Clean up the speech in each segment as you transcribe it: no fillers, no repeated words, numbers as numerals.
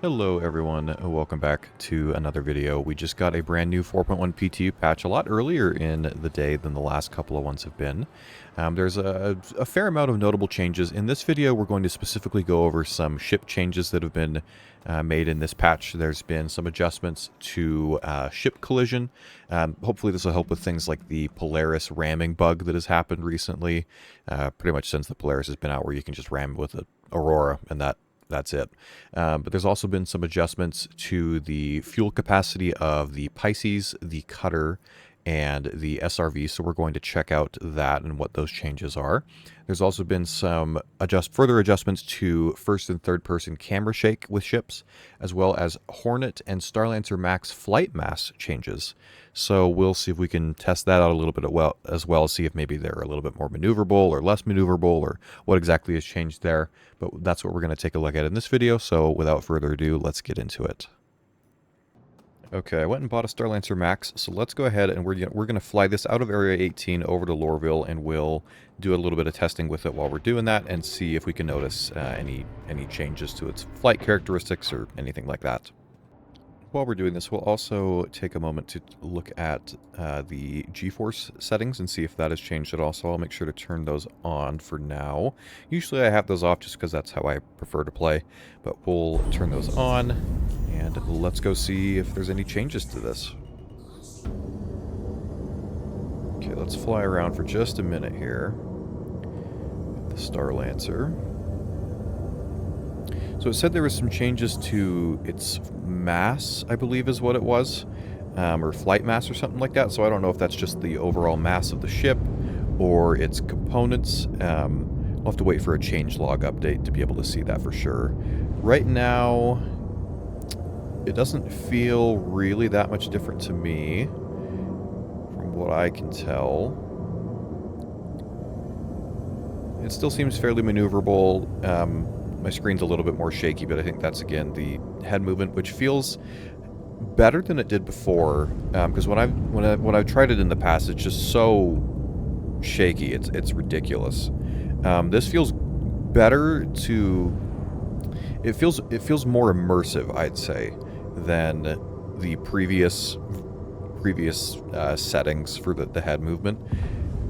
Hello everyone, welcome back to another video. We just got a brand new 4.1 PTU patch a lot earlier in the day than the last couple of ones have been. There's a fair amount of notable changes. In this video we're going to specifically go over some ship changes that have been made in this patch. There's been some adjustments to ship collision. Hopefully this will help with things like the Polaris ramming bug that has happened recently. Pretty much since the Polaris has been out, where you can just ram with an Aurora and that's it. But there's also been some adjustments to the fuel capacity of the Pisces, the Cutter, and the SRV, so we're going to check out that and what those changes are. There's also been some further adjustments to first and third person camera shake with ships, as well as Hornet and Starlancer Max flight mass changes. So we'll see if we can test that out a little bit as well, see if maybe they're a little bit more maneuverable or less maneuverable, or what exactly has changed there. But that's what we're going to take a look at in this video, so without further ado, let's get into it. Okay, I went and bought a Starlancer Max, so let's go ahead and we're going to fly this out of Area 18 over to Lorville, and we'll do a little bit of testing with it while we're doing that and see if we can notice any changes to its flight characteristics or anything like that. While we're doing this, we'll also take a moment to look at the G-force settings and see if that has changed at all, so I'll make sure to turn those on for now. Usually I have those off just because that's how I prefer to play, but we'll turn those on, and let's go see if there's any changes to this. Okay, let's fly around for just a minute here with the Starlancer. So it said there was some changes to its mass, I believe is what it was, or flight mass or something like that. So I don't know if that's just the overall mass of the ship or its components. I'll have to wait for a changelog update to be able to see that for sure. Right now, it doesn't feel really that much different to me, from what I can tell. It still seems fairly maneuverable. My screen's a little bit more shaky, but I think that's, again, the head movement, which feels better than it did before. Because when I've tried it in the past, it's just so shaky. It's ridiculous. This feels better to. It feels more immersive, I'd say, than the previous settings for the head movement.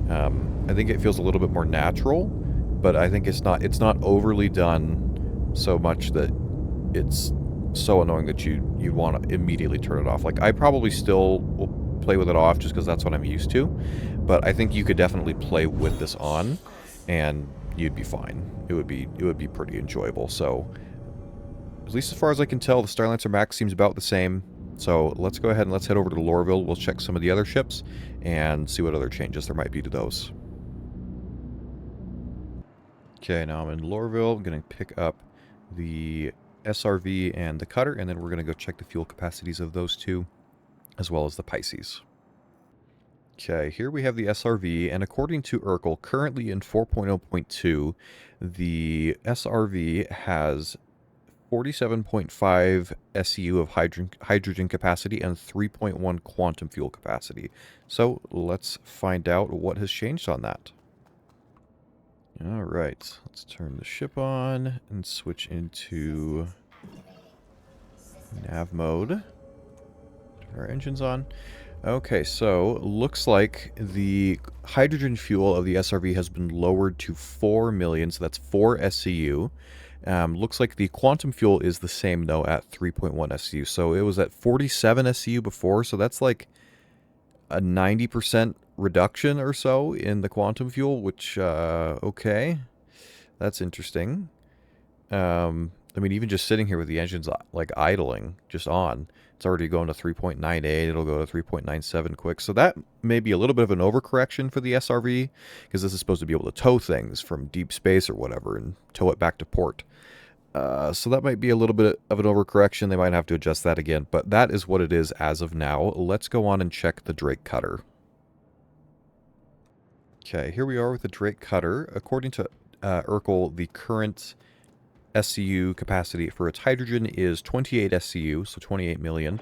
I think it feels a little bit more natural. But I think it's not overly done so much that it's so annoying that you want to immediately turn it off. Like, I probably still will play with it off just because that's what I'm used to. But I think you could definitely play with this on, and you'd be fine. It would be pretty enjoyable. So, at least as far as I can tell, the Starlancer Max seems about the same. So let's go ahead and let's head over to Lorville. We'll check some of the other ships and see what other changes there might be to those. Okay, now I'm in Lorville. I'm going to pick up the SRV and the Cutter, and then we're going to go check the fuel capacities of those two, as well as the Pisces. Okay, here we have the SRV, and according to Urkel, currently in 4.0.2, the SRV has 47.5 SCU of hydrogen capacity and 3.1 quantum fuel capacity. So let's find out what has changed on that. Alright, let's turn the ship on and switch into nav mode. Turn our engines on. Okay, so looks like the hydrogen fuel of the SRV has been lowered to 4 million, so that's 4 SCU. Looks like the quantum fuel is the same, though, at 3.1 SCU. So it was at 47 SCU before, so that's like a 90% reduction or so in the quantum fuel, which, okay, that's interesting. I mean, even just sitting here with the engines, like, idling, just on, it's already going to 3.98, it'll go to 3.97 quick, so that may be a little bit of an overcorrection for the SRV, because this is supposed to be able to tow things from deep space or whatever, and tow it back to port. So that might be a little bit of an overcorrection. They might have to adjust that again, but that is what it is as of now. Let's go on and check the Drake Cutter. Okay, here we are with the Drake Cutter. According to Urkel, the current SCU capacity for its hydrogen is 28 SCU, so 28 million.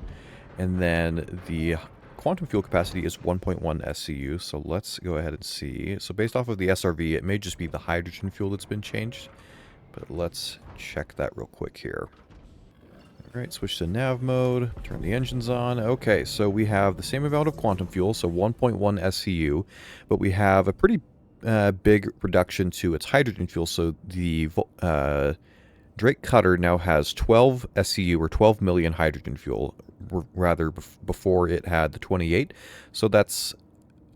And then the quantum fuel capacity is 1.1 SCU, so let's go ahead and see. So based off of the SRV, it may just be the hydrogen fuel that's been changed. But let's check that real quick here. Alright, switch to nav mode, turn the engines on. Okay, so we have the same amount of quantum fuel, so 1.1 SCU, but we have a pretty big reduction to its hydrogen fuel, so the Drake Cutter now has 12 SCU, or 12 million hydrogen fuel, rather before it had the 28, so that's,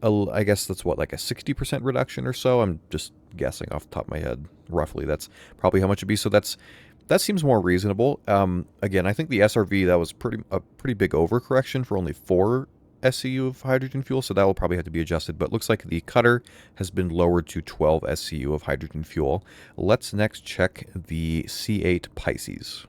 I guess that's what, like a 60% reduction or so? I'm just guessing off the top of my head, roughly. That's probably how much it'd be, so that seems more reasonable. Again, I think the SRV, that was a pretty big overcorrection for only 4 SCU of hydrogen fuel, so that will probably have to be adjusted. But it looks like the Cutter has been lowered to 12 SCU of hydrogen fuel. Let's next check the C8 Pisces.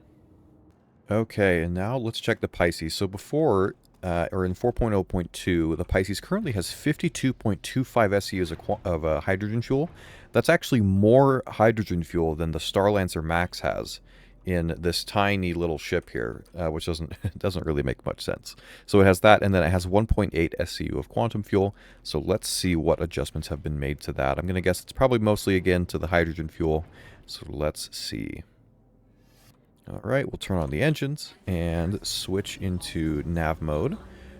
Okay, and now let's check the Pisces. So before, or in 4.0.2, the Pisces currently has 52.25 SCUs of hydrogen fuel. That's actually more hydrogen fuel than the Starlancer Max has in this tiny little ship here, which doesn't really make much sense. So it has that, and then it has 1.8 SCU of quantum fuel. So let's see what adjustments have been made to that. I'm going to guess it's probably mostly, again, to the hydrogen fuel. So let's see. Alright, we'll turn on the engines and switch into nav mode.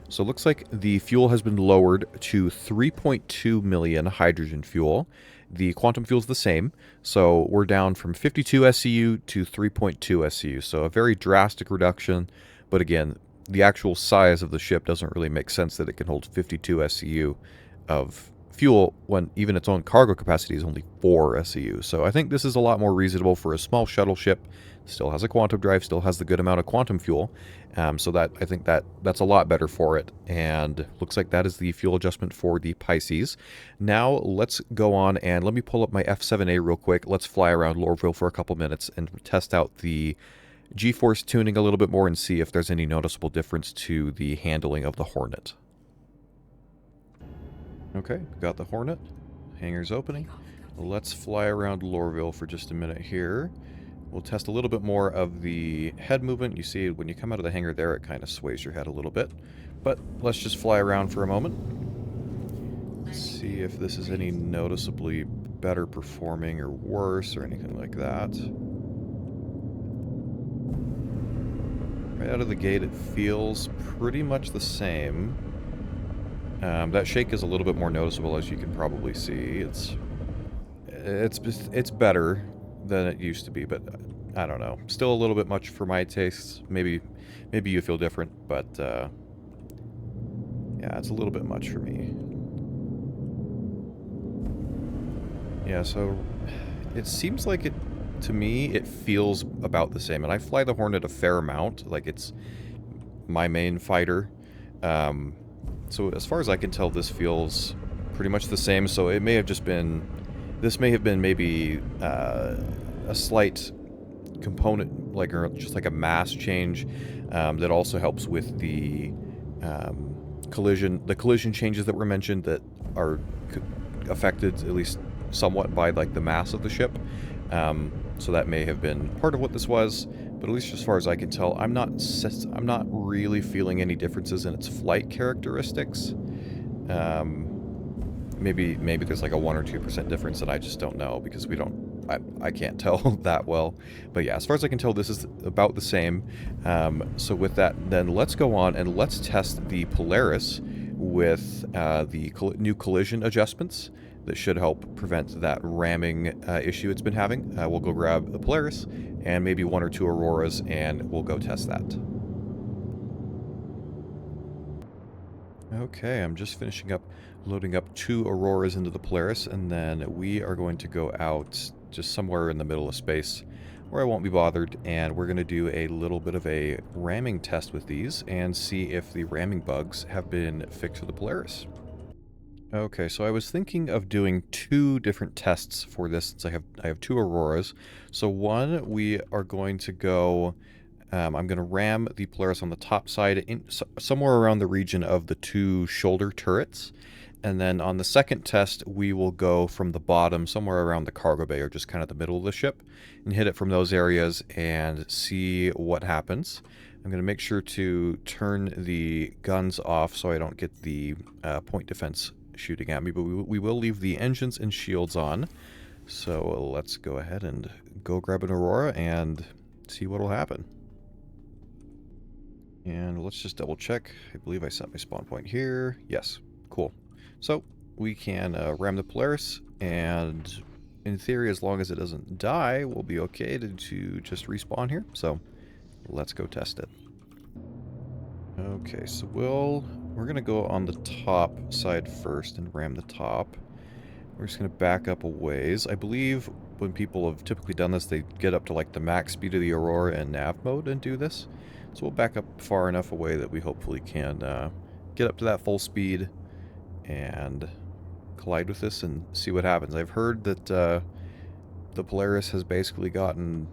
So it looks like the fuel has been lowered to 3.2 million hydrogen fuel. The quantum fuel is the same, so we're down from 52 SCU to 3.2 SCU, so a very drastic reduction, but again, the actual size of the ship doesn't really make sense that it can hold 52 SCU of fuel when even its own cargo capacity is only 4 SCU. So I think this is a lot more reasonable for a small shuttle ship. Still has a quantum drive, still has the good amount of quantum fuel. So that I think that's a lot better for it. And looks like that is the fuel adjustment for the Pisces. Now let's go on and let me pull up my F7A real quick. Let's fly around Lorville for a couple minutes and test out the G-force tuning a little bit more and see if there's any noticeable difference to the handling of the Hornet. Okay, got the Hornet. Hangar's opening. Let's fly around Lorville for just a minute here. We'll test a little bit more of the head movement. You see when you come out of the hangar there, it kind of sways your head a little bit. But let's just fly around for a moment. See if this is any noticeably better performing or worse or anything like that. Right out of the gate, it feels pretty much the same. That shake is a little bit more noticeable, as you can probably see. It's better than it used to be, but I don't know. Still a little bit much for my tastes. Maybe you feel different, but yeah, it's a little bit much for me. Yeah, so it seems like to me, it feels about the same. And I fly the Hornet a fair amount, like it's my main fighter. So as far as I can tell, this feels pretty much the same. So it may have just been, this may have been maybe a slight component, like, or just like a mass change that also helps with the collision changes that were mentioned that are affected at least somewhat by like the mass of the ship. So that may have been part of what this was, but at least as far as I can tell, I'm not really feeling any differences in its flight characteristics. Maybe there's like a 1 or 2% difference that I just don't know, because I can't tell that well. But yeah, as far as I can tell, this is about the same. So with that, then let's go on and let's test the Polaris with the new collision adjustments that should help prevent that ramming issue it's been having. We'll go grab the Polaris and maybe 1 or 2 Auroras, and we'll go test that. Okay, I'm just finishing up loading up 2 Auroras into the Polaris, and then we are going to go out just somewhere in the middle of space where I won't be bothered, and we're going to do a little bit of a ramming test with these and see if the ramming bugs have been fixed for the Polaris. Okay, so I was thinking of doing 2 different tests for this, since I have 2 Auroras. So one, we are going to go, I'm going to ram the Polaris on the top side, somewhere around the region of the 2 shoulder turrets. And then on the second test, we will go from the bottom, somewhere around the cargo bay, or just kind of the middle of the ship, and hit it from those areas and see what happens. I'm going to make sure to turn the guns off so I don't get the point defense shooting at me, but we will leave the engines and shields on. So let's go ahead and go grab an Aurora and see what will happen. And let's just double check. I believe I set my spawn point here. Yes. Cool. So we can ram the Polaris, and in theory, as long as it doesn't die, we'll be okay to just respawn here. So let's go test it. Okay, so we're going to go on the top side first and ram the top. We're just going to back up a ways. I believe when people have typically done this, they get up to like the max speed of the Aurora in nav mode and do this. So we'll back up far enough away that we hopefully can get up to that full speed and collide with this and see what happens. I've heard that the Polaris has basically gotten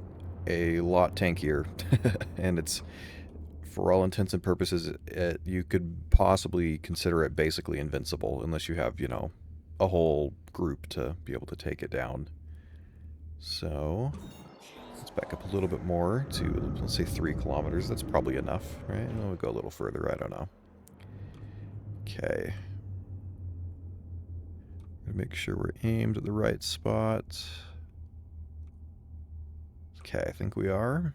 a lot tankier, and it's, for all intents and purposes, you could possibly consider it basically invincible, unless you have, you know, a whole group to be able to take it down. So let's back up a little bit more to, let's say, 3 kilometers. That's probably enough, right? We'll go a little further, I don't know. Okay. Make sure we're aimed at the right spot. Okay, I think we are.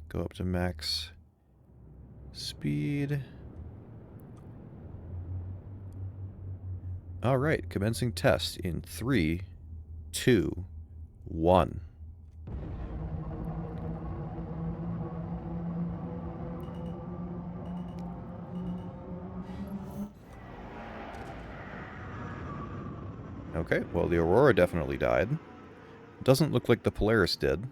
Go up to max speed. All right, commencing test in 3, 2, 1. Okay, well, the Aurora definitely died. Doesn't look like the Polaris did,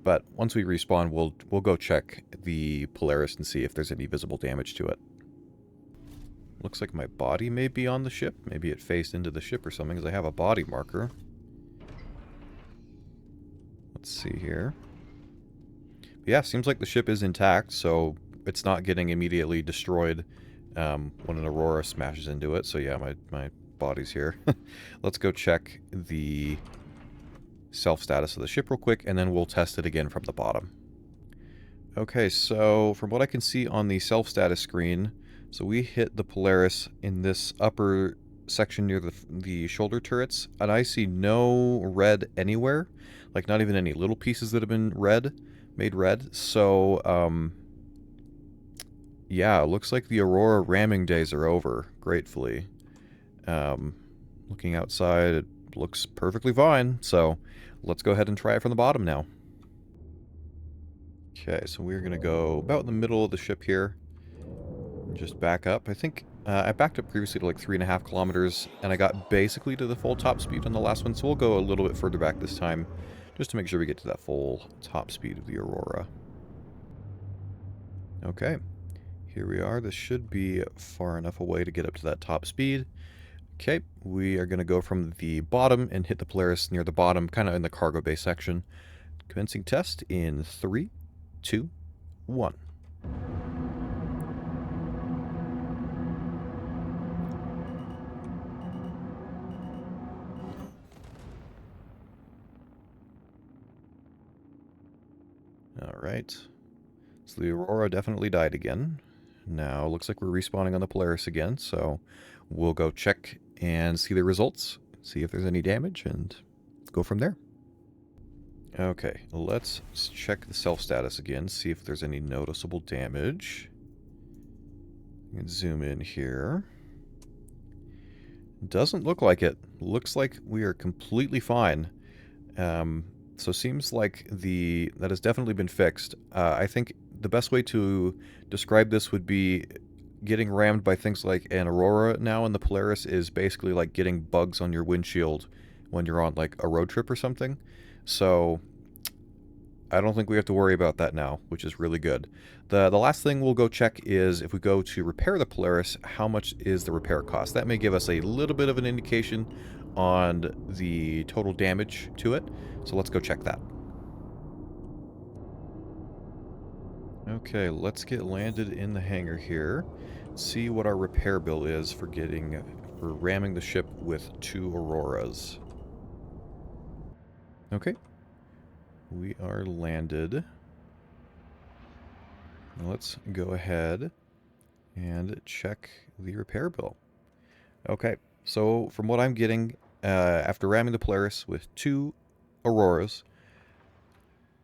but once we respawn, we'll go check the Polaris and see if there's any visible damage to it. Looks like my body may be on the ship. Maybe it faced into the ship or something, because I have a body marker. Let's see here. Yeah, seems like the ship is intact, so it's not getting immediately destroyed when an Aurora smashes into it. So yeah, my body's here. Let's go check the self-status of the ship real quick, and then we'll test it again from the bottom. Okay, so from what I can see on the self-status screen, so we hit the Polaris in this upper section near the shoulder turrets, and I see no red anywhere. Like, not even any little pieces that have been made red. So, yeah, it looks like the Aurora ramming days are over, gratefully. Looking outside, it looks perfectly fine, so let's go ahead and try it from the bottom now. Okay, so we're going to go about in the middle of the ship here. And just back up. I think I backed up previously to like 3.5 kilometers, and I got basically to the full top speed on the last one, so we'll go a little bit further back this time, just to make sure we get to that full top speed of the Aurora. Okay, here we are. This should be far enough away to get up to that top speed. Okay, we are going to go from the bottom and hit the Polaris near the bottom, kind of in the cargo bay section. Commencing test in 3, 2, 1. Alright. So the Aurora definitely died again. Now, looks like we're respawning on the Polaris again, so we'll go check and see the results, see if there's any damage, and go from there. Okay, let's check the self-status again, see if there's any noticeable damage. You can zoom in here. Doesn't look like it. Looks like we are completely fine. So seems like that has definitely been fixed. I think the best way to describe this would be getting rammed by things like an Aurora now in the Polaris is basically like getting bugs on your windshield when you're on like a road trip or something. So I don't think we have to worry about that now, which is really good. The last thing we'll go check is if we go to repair the Polaris, how much is the repair cost? That may give us a little bit of an indication on the total damage to it. So let's go check that. Okay, let's get landed in the hangar here. See what our repair bill is for ramming the ship with 2 Auroras. Okay. We are landed. Let's go ahead and check the repair bill. Okay, so from what I'm getting, after ramming the Polaris with 2 Auroras,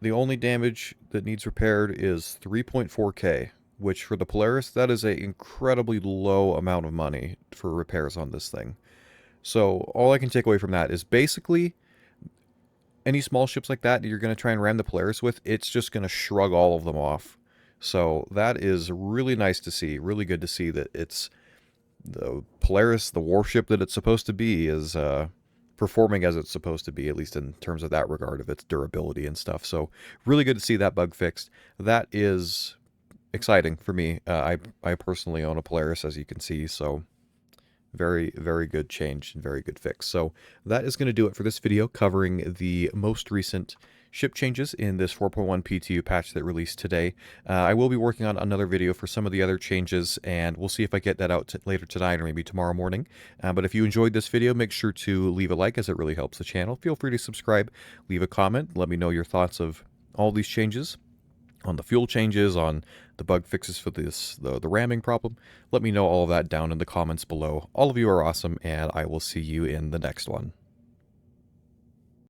the only damage that needs repaired is 3.4K, which for the Polaris, that is a incredibly low amount of money for repairs on this thing. So all I can take away from that is basically any small ships like that you're going to try and ram the Polaris with, it's just going to shrug all of them off. So that is really nice to see, really good to see that it's the Polaris, the warship that it's supposed to be, is performing as it's supposed to be, at least in terms of that regard of its durability and stuff. So really good to see that bug fixed. That is exciting for me. I personally own a Polaris, as you can see, so very, very good change and very good fix. So that is going to do it for this video covering the most recent ship changes in this 4.1 PTU patch that released today. I will be working on another video for some of the other changes, and we'll see if I get that out later tonight or maybe tomorrow morning. But if you enjoyed this video, make sure to leave a like, as it really helps the channel. Feel free to subscribe, leave a comment, let me know your thoughts of all these changes, on the fuel changes, on the bug fixes for this the ramming problem. Let me know all of that down in the comments below. All of you are awesome, and I will see you in the next one.